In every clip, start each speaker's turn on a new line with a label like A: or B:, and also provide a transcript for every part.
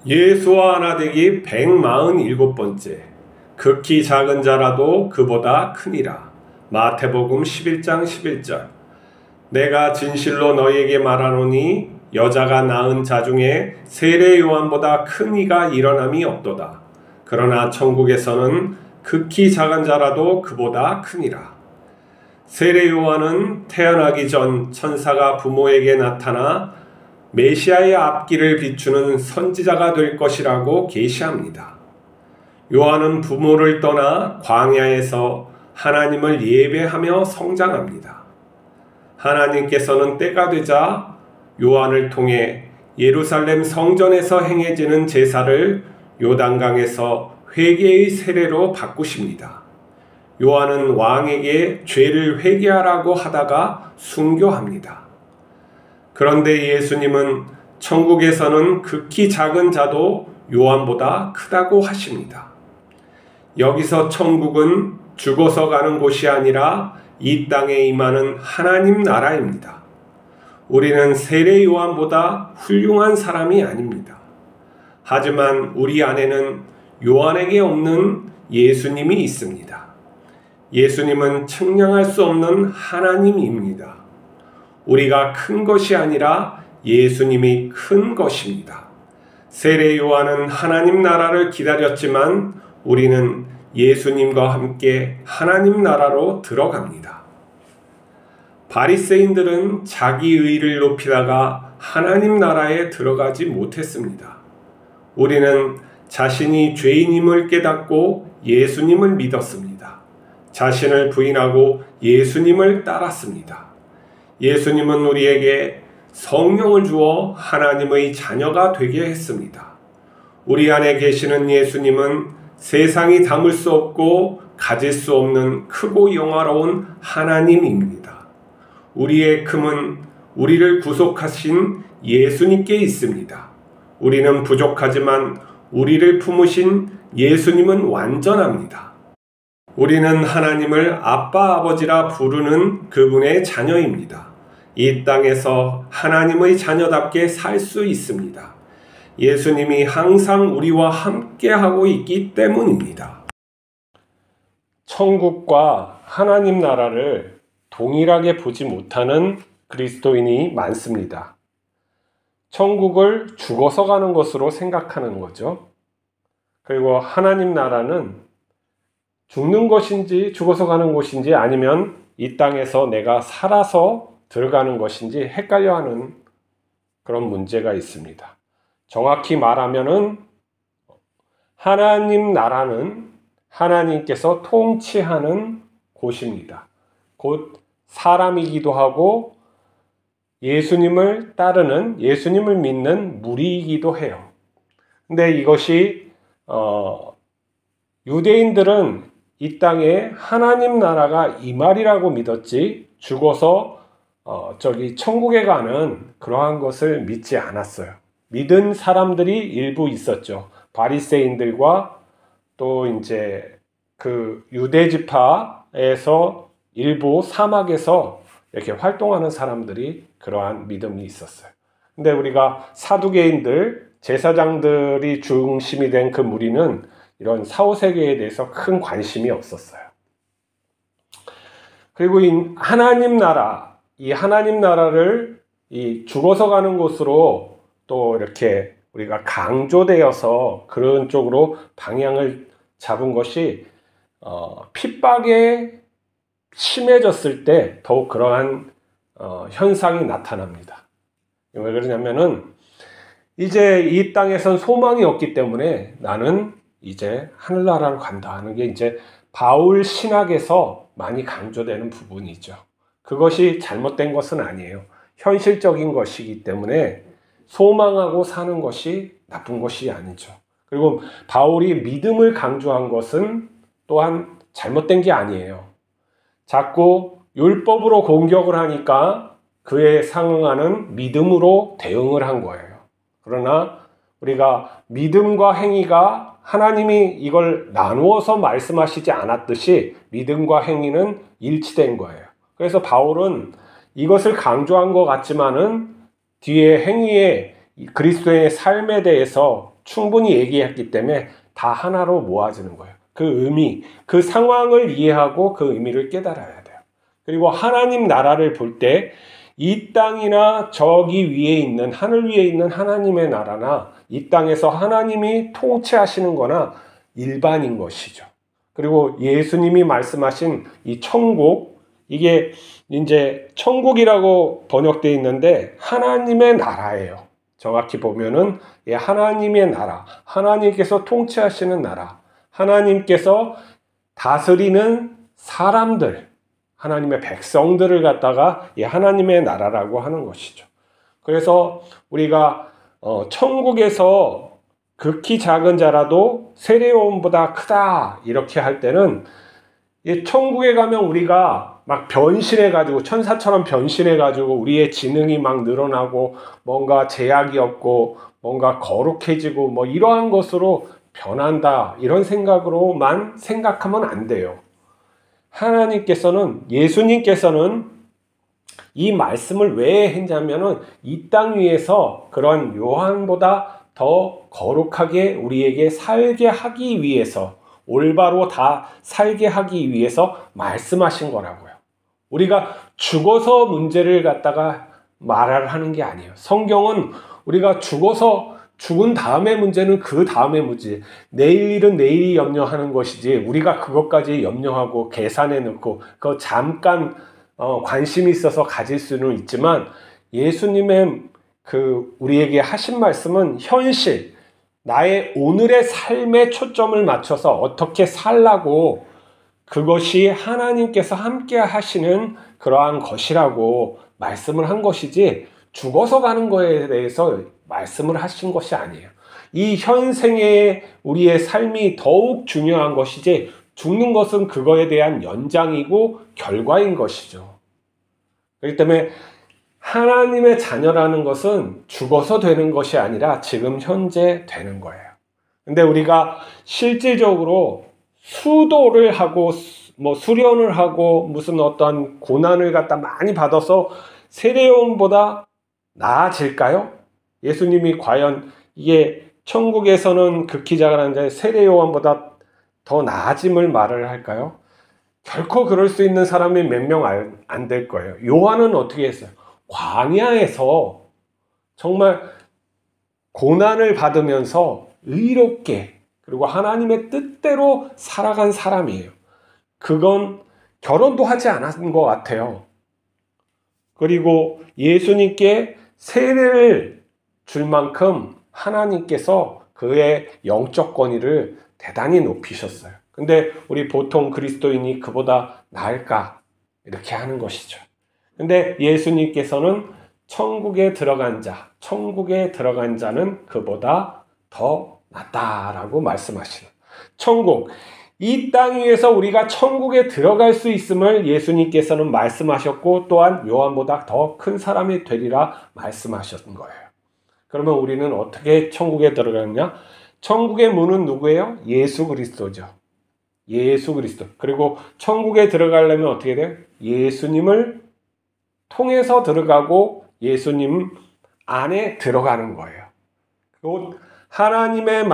A: 예수와 하나 되기 147번째. 극히 작은 자라도 그보다 크니라. 마태복음 11장 11절. 내가 진실로 너희에게 말하노니 여자가 낳은 자 중에 세례 요한보다 큰 이가 일어남이 없도다. 그러나 천국에서는 극히 작은 자라도 그보다 크니라. 세례 요한은 태어나기 전 천사가 부모에게 나타나 메시아의 앞길을 비추는 선지자가 될 것이라고 계시합니다. 요한은 부모를 떠나 광야에서 하나님을 예배하며 성장합니다. 하나님께서는 때가 되자 요한을 통해 예루살렘 성전에서 행해지는 제사를 요단강에서 회개의 세례로 바꾸십니다. 요한은 왕에게 죄를 회개하라고 하다가 순교합니다. 그런데 예수님은 천국에서는 극히 작은 자도 요한보다 크다고 하십니다. 여기서 천국은 죽어서 가는 곳이 아니라 이 땅에 임하는 하나님 나라입니다. 우리는 세례 요한보다 훌륭한 사람이 아닙니다. 하지만 우리 안에는 요한에게 없는 예수님이 있습니다. 예수님은 측량할 수 없는 하나님입니다. 우리가 큰 것이 아니라 예수님이 큰 것입니다. 세례 요한은 하나님 나라를 기다렸지만 우리는 예수님과 함께 하나님 나라로 들어갑니다. 바리새인들은 자기 의를 높이다가 하나님 나라에 들어가지 못했습니다. 우리는 자신이 죄인임을 깨닫고 예수님을 믿었습니다. 자신을 부인하고 예수님을 따랐습니다. 예수님은 우리에게 성령을 주어 하나님의 자녀가 되게 했습니다. 우리 안에 계시는 예수님은 세상이 담을 수 없고 가질 수 없는 크고 영화로운 하나님입니다. 우리의 큼은 우리를 구속하신 예수님께 있습니다. 우리는 부족하지만 우리를 품으신 예수님은 완전합니다. 우리는 하나님을 아빠 아버지라 부르는 그분의 자녀입니다. 이 땅에서 하나님의 자녀답게 살 수 있습니다. 예수님이 항상 우리와 함께하고 있기 때문입니다. 천국과 하나님 나라를 동일하게 보지 못하는 그리스도인이 많습니다. 천국을 죽어서 가는 것으로 생각하는 거죠. 그리고 하나님 나라는 죽는 것인지 죽어서 가는 곳인지 아니면 이 땅에서 내가 살아서 들어가는 것인지 헷갈려하는 그런 문제가 있습니다. 정확히 말하면은 하나님 나라는 하나님께서 통치하는 곳입니다. 곧 사람이기도 하고 예수님을 따르는, 예수님을 믿는 무리이기도 해요. 근데 이것이 유대인들은 이 땅에 하나님 나라가 이 말이라고 믿었지 죽어서 천국에 가는 그러한 것을 믿지 않았어요. 믿은 사람들이 일부 있었죠. 바리새인들과 또 이제 그 유대 지파에서 일부 사막에서 이렇게 활동하는 사람들이 그러한 믿음이 있었어요. 근데 우리가 사두개인들, 제사장들이 중심이 된 그 무리는 이런 사후세계에 대해서 큰 관심이 없었어요. 그리고 이 하나님 나라를 이 죽어서 가는 곳으로 또 이렇게 우리가 강조되어서 그런 쪽으로 방향을 잡은 것이 핍박에 심해졌을 때 더욱 그러한 현상이 나타납니다. 왜 그러냐면은 이제 이 땅에선 소망이 없기 때문에 나는 이제 하늘나라로 간다 하는 게 이제 바울 신학에서 많이 강조되는 부분이죠. 그것이 잘못된 것은 아니에요. 현실적인 것이기 때문에 소망하고 사는 것이 나쁜 것이 아니죠. 그리고 바울이 믿음을 강조한 것은 또한 잘못된 게 아니에요. 자꾸 율법으로 공격을 하니까 그에 상응하는 믿음으로 대응을 한 거예요. 그러나 우리가 믿음과 행위가 하나님이 이걸 나누어서 말씀하시지 않았듯이 믿음과 행위는 일치된 거예요. 그래서 바울은 이것을 강조한 것 같지만은 뒤에 행위에 그리스도의 삶에 대해서 충분히 얘기했기 때문에 다 하나로 모아지는 거예요. 그 의미, 그 상황을 이해하고 그 의미를 깨달아야 돼요. 그리고 하나님 나라를 볼 때 이 땅이나 저기 위에 있는, 하늘 위에 있는 하나님의 나라나 이 땅에서 하나님이 통치하시는 거나 일반인 것이죠. 그리고 예수님이 말씀하신 이 천국, 이게 이제 천국이라고 번역되어 있는데 하나님의 나라예요. 정확히 보면은 하나님의 나라, 하나님께서 통치하시는 나라, 하나님께서 다스리는 사람들, 하나님의 백성들을 갖다가 하나님의 나라라고 하는 것이죠. 그래서 우리가 천국에서 극히 작은 자라도 세례요한보다 크다 이렇게 할 때는 천국에 가면 우리가 막 변신해가지고 천사처럼 변신해가지고 우리의 지능이 막 늘어나고 뭔가 제약이 없고 뭔가 거룩해지고 뭐 이러한 것으로 변한다 이런 생각으로만 생각하면 안 돼요. 하나님께서는, 예수님께서는 이 말씀을 왜 했냐면은 이 땅 위에서 그런 요한보다 더 거룩하게 우리에게 살게 하기 위해서, 올바로 다 살게 하기 위해서 말씀하신 거라고요. 우리가 죽어서 문제를 갖다가 말을 하는 게 아니에요. 성경은 우리가 죽은 다음의 문제는 그 다음의 문제, 내일 일은 내일이 염려하는 것이지 우리가 그것까지 염려하고 계산해 놓고 그 잠깐 관심이 있어서 가질 수는 있지만 예수님의 우리에게 하신 말씀은 현실, 나의 오늘의 삶에 초점을 맞춰서 어떻게 살라고, 그것이 하나님께서 함께 하시는 그러한 것이라고 말씀을 한 것이지 죽어서 가는 거에 대해서 말씀을 하신 것이 아니에요. 이 현생의 우리의 삶이 더욱 중요한 것이지 죽는 것은 그거에 대한 연장이고 결과인 것이죠. 그렇기 때문에 하나님의 자녀라는 것은 죽어서 되는 것이 아니라 지금 현재 되는 거예요. 근데 우리가 실질적으로 수도를 하고 뭐 수련을 하고 무슨 어떤 고난을 갖다 많이 받아서 세례요한보다 나아질까요? 예수님이 과연 이게 천국에서는 극히 작은 자 세례요한보다 더 나아짐을 말을 할까요? 결코 그럴 수 있는 사람이 몇 명 안 될 거예요. 요한은 어떻게 했어요? 광야에서 정말 고난을 받으면서 의롭게 그리고 하나님의 뜻대로 살아간 사람이에요. 그건 결혼도 하지 않았던 것 같아요. 그리고 예수님께 세례를 줄 만큼 하나님께서 그의 영적 권위를 대단히 높이셨어요. 근데 우리 보통 그리스도인이 그보다 나을까? 이렇게 하는 것이죠. 근데 예수님께서는 천국에 들어간 자는 그보다 더 낫다라고 말씀하시는 천국, 이 땅 위에서 우리가 천국에 들어갈 수 있음을 예수님께서는 말씀하셨고 또한 요한보다 더 큰 사람이 되리라 말씀하셨던 거예요. 그러면 우리는 어떻게 천국에 들어가느냐? 천국의 문은 누구예요? 예수 그리스도죠. 예수 그리스도. 그리고 천국에 들어가려면 어떻게 돼요? 예수님을 통해서 들어가고 예수님 안에 들어가는 거예요. 곧 하나님의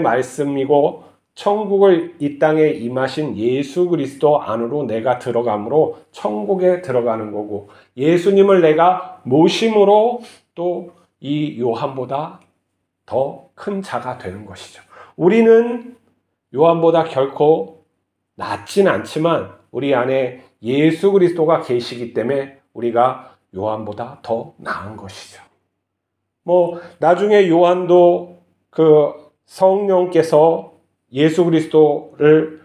A: 말씀이고 천국을 이 땅에 임하신 예수 그리스도 안으로 내가 들어감으로 천국에 들어가는 거고, 예수님을 내가 모심으로 또 이 요한보다 더 큰 자가 되는 것이죠. 우리는 요한보다 결코 낫진 않지만 우리 안에 예수 그리스도가 계시기 때문에 우리가 요한보다 더 나은 것이죠. 나중에 요한도 성령께서 예수 그리스도를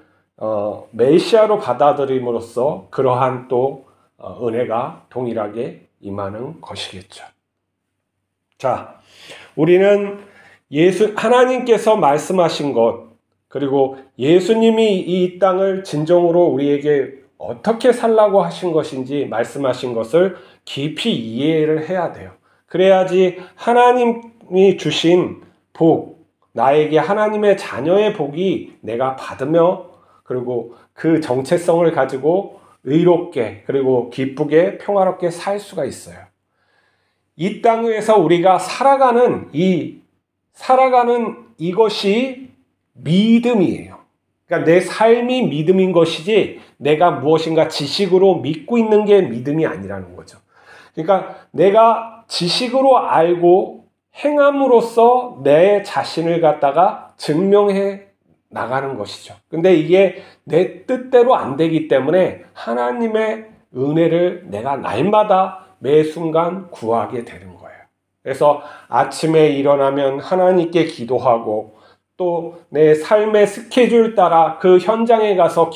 A: 메시아로 받아들임으로써 그러한 또 은혜가 동일하게 임하는 것이겠죠. 자, 우리는 하나님께서 말씀하신 것, 그리고 예수님이 이 땅을 진정으로 우리에게 어떻게 살라고 하신 것인지 말씀하신 것을 깊이 이해를 해야 돼요. 그래야지 하나님이 주신 복, 나에게 하나님의 자녀의 복이 내가 받으며 그리고 그 정체성을 가지고 의롭게 그리고 기쁘게 평화롭게 살 수가 있어요. 이 땅에서 우리가 살아가는 이 살아가는 이것이 믿음이에요. 그러니까 내 삶이 믿음인 것이지 내가 무엇인가 지식으로 믿고 있는 게 믿음이 아니라는 거죠. 그러니까 내가 지식으로 알고 행함으로써 내 자신을 갖다가 증명해 나가는 것이죠. 근데 이게 내 뜻대로 안 되기 때문에 하나님의 은혜를 내가 날마다 매 순간 구하게 되는 거예요. 그래서 아침에 일어나면 하나님께 기도하고 또 내 삶의 스케줄 따라 그 현장에 가서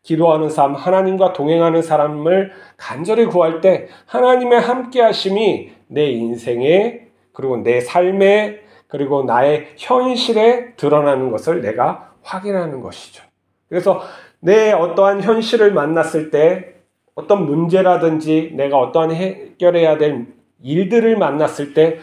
A: 기도하는 삶, 하나님과 동행하는 사람을 간절히 구할 때 하나님의 함께 하심이 내 인생에 그리고 내 삶에 그리고 나의 현실에 드러나는 것을 내가 확인하는 것이죠. 그래서 내 어떠한 현실을 만났을 때 어떤 문제라든지 내가 어떠한 해결해야 될 일들을 만났을 때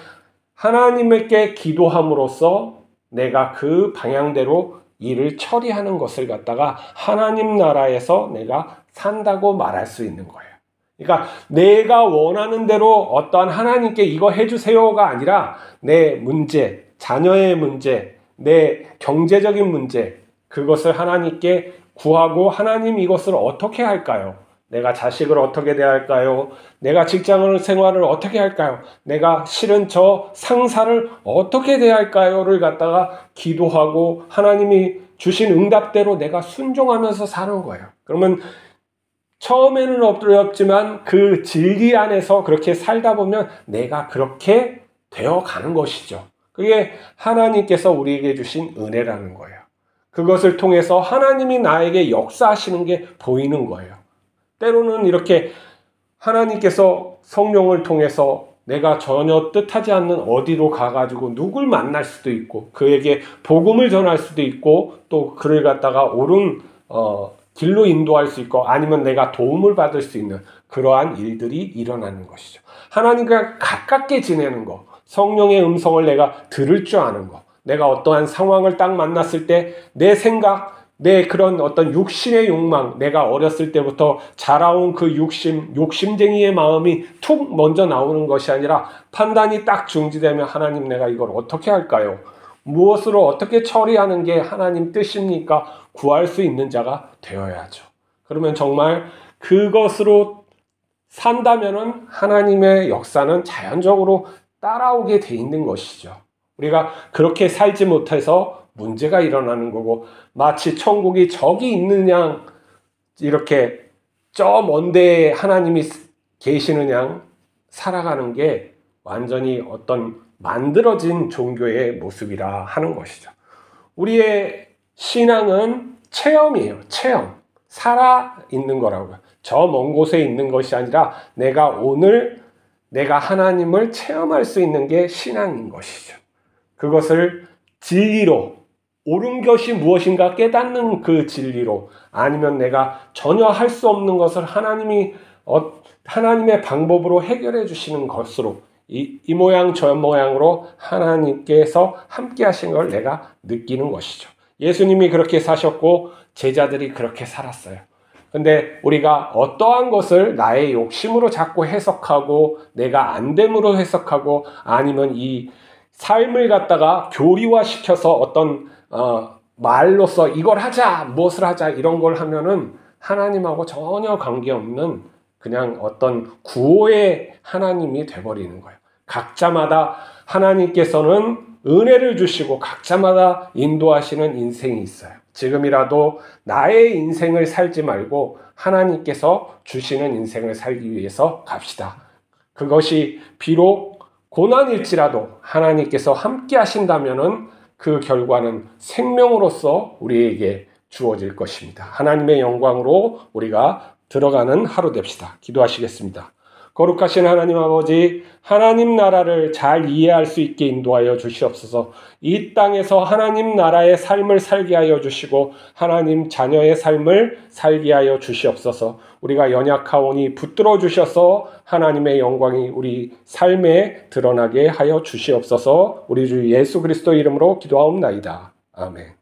A: 하나님께 기도함으로써 내가 그 방향대로 일을 처리하는 것을 갖다가 하나님 나라에서 내가 산다고 말할 수 있는 거예요. 그러니까 내가 원하는 대로 어떠한 하나님께 이거 해주세요가 아니라 내 문제, 자녀의 문제, 내 경제적인 문제, 그것을 하나님께 구하고 하나님 이것을 어떻게 할까요? 내가 자식을 어떻게 대할까요? 내가 직장 생활을 어떻게 할까요? 내가 실은 저 상사를 어떻게 대할까요?를 갖다가 기도하고 하나님이 주신 응답대로 내가 순종하면서 사는 거예요. 그러면 처음에는 어렵지만 그 진리 안에서 그렇게 살다 보면 내가 그렇게 되어가는 것이죠. 그게 하나님께서 우리에게 주신 은혜라는 거예요. 그것을 통해서 하나님이 나에게 역사하시는 게 보이는 거예요. 때로는 이렇게 하나님께서 성령을 통해서 내가 전혀 뜻하지 않는 어디로 가가지고 누굴 만날 수도 있고 그에게 복음을 전할 수도 있고 또 그를 갖다가 옳은 길로 인도할 수 있고 아니면 내가 도움을 받을 수 있는 그러한 일들이 일어나는 것이죠. 하나님과 가깝게 지내는 것, 성령의 음성을 내가 들을 줄 아는 것, 내가 어떠한 상황을 딱 만났을 때 내 생각, 내 그런 어떤 육신의 욕망, 내가 어렸을 때부터 자라온 그 욕심쟁이의 마음이 툭 먼저 나오는 것이 아니라 판단이 딱 중지되면 하나님 내가 이걸 어떻게 할까요? 무엇으로 어떻게 처리하는 게 하나님 뜻입니까? 구할 수 있는 자가 되어야죠. 그러면 정말 그것으로 산다면은 하나님의 역사는 자연적으로 따라오게 돼 있는 것이죠. 우리가 그렇게 살지 못해서 문제가 일어나는 거고 마치 천국이 저기 있는 양 이렇게 저 먼 데에 하나님이 계시는 양 살아가는 게 완전히 어떤 만들어진 종교의 모습이라 하는 것이죠. 우리의 신앙은 체험이에요. 체험. 살아있는 거라고요. 저 먼 곳에 있는 것이 아니라 내가 오늘 내가 하나님을 체험할 수 있는 게 신앙인 것이죠. 그것을 진리로 옳은 것이 무엇인가 깨닫는 그 진리로 아니면 내가 전혀 할 수 없는 것을 하나님의 방법으로 해결해 주시는 것으로 이 모양 저 모양으로 하나님께서 함께 하신 걸 내가 느끼는 것이죠. 예수님이 그렇게 사셨고 제자들이 그렇게 살았어요. 근데 우리가 어떠한 것을 나의 욕심으로 자꾸 해석하고 내가 안됨으로 해석하고 아니면 이 삶을 갖다가 교리화시켜서 어떤 말로써 이걸 하자, 무엇을 하자 이런 걸 하면은 하나님하고 전혀 관계없는 그냥 어떤 구호의 하나님이 돼버리는 거예요. 각자마다 하나님께서는 은혜를 주시고 각자마다 인도하시는 인생이 있어요. 지금이라도 나의 인생을 살지 말고 하나님께서 주시는 인생을 살기 위해서 갑시다. 그것이 비록 고난일지라도 하나님께서 함께 하신다면은 그 결과는 생명으로서 우리에게 주어질 것입니다. 하나님의 영광으로 우리가 들어가는 하루 됩시다. 기도하시겠습니다. 거룩하신 하나님 아버지, 하나님 나라를 잘 이해할 수 있게 인도하여 주시옵소서. 이 땅에서 하나님 나라의 삶을 살게 하여 주시고 하나님 자녀의 삶을 살게 하여 주시옵소서. 우리가 연약하오니 붙들어 주셔서 하나님의 영광이 우리 삶에 드러나게 하여 주시옵소서. 우리 주 예수 그리스도 이름으로 기도하옵나이다. 아멘.